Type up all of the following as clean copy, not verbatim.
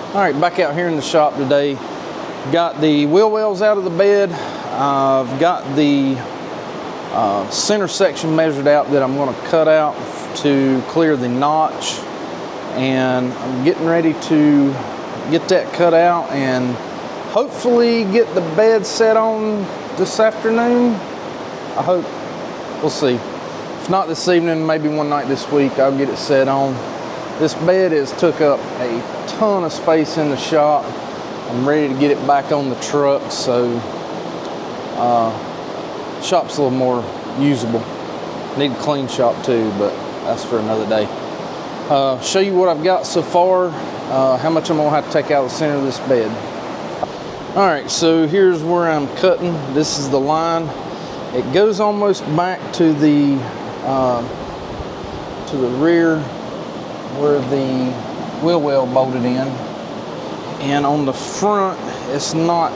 All right, back out here in the shop today. Got the wheel wells out of the bed. I've got the center section measured out that I'm going to cut out to clear the notch, and I'm getting ready to get that cut out and hopefully get the bed set on this afternoon. I hope. We'll see. If not this evening, maybe one night this week, I'll get it set on. This bed has took up a ton of space in the shop. I'm ready to get it back on the truck, so shop's a little more usable. Need a clean shop too, but that's for another day. Show you what I've got so far, how much I'm gonna have to take out of the center of this bed. All right, so here's where I'm cutting. This is the line. It goes almost back to the rear where the wheel well bolted in, and on the front it's not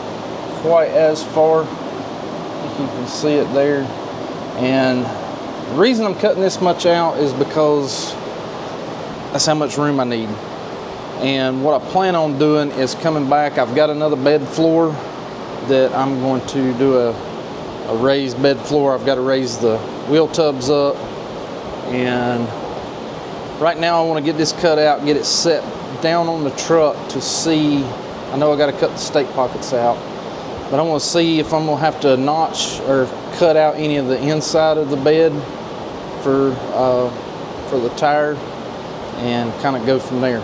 quite as far. I think you can see it there. And the reason I'm cutting this much out is because that's how much room I need. And what I plan on doing is coming back. I've got another bed floor that I'm going to do a raised bed floor. I've got to raise the wheel tubs up, and right now I want to get this cut out, get it set down on the truck to see. I know I got to cut the stake pockets out, but I want to see if I'm going to have to notch or cut out any of the inside of the bed for the tire, and kind of go from there.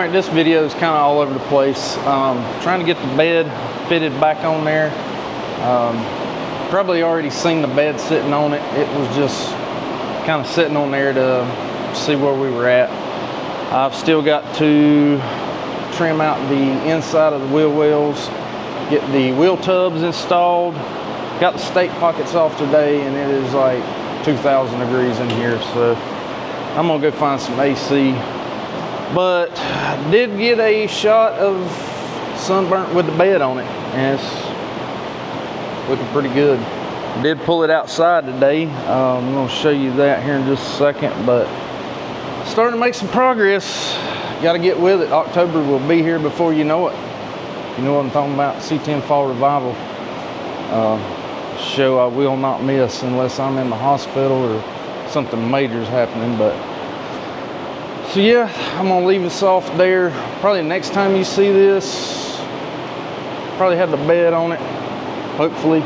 right, this video is kind of all over the place. Trying to get the bed fitted back on there. Probably already seen the bed sitting on it. It was just kind of sitting on there to see where we were at. I've still got to trim out the inside of the wheel wells, get the wheel tubs installed. Got the stake pockets off today, and it is like 2,000 degrees in here, so I'm gonna go find some AC. But I did get a shot of Sunburnt with the bed on it, and it's looking pretty good. Did pull it outside today. I'm gonna show you that here in just a second, but starting to make some progress. Got to get with it. October will be here before you know it. You know what I'm talking about? C10 Fall Revival. Show I will not miss unless I'm in the hospital or something major is happening. But so yeah, I'm gonna leave us off there. Probably next time you see this, probably have the bed on it, hopefully.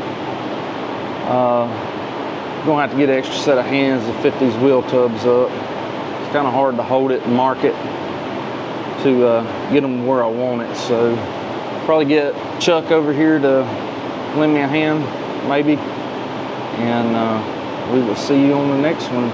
Gonna have to get an extra set of hands to fit these wheel tubs up. It's kind of hard to hold it and mark it to get them where I want it. So probably get Chuck over here to lend me a hand, maybe, and we will see you on the next one.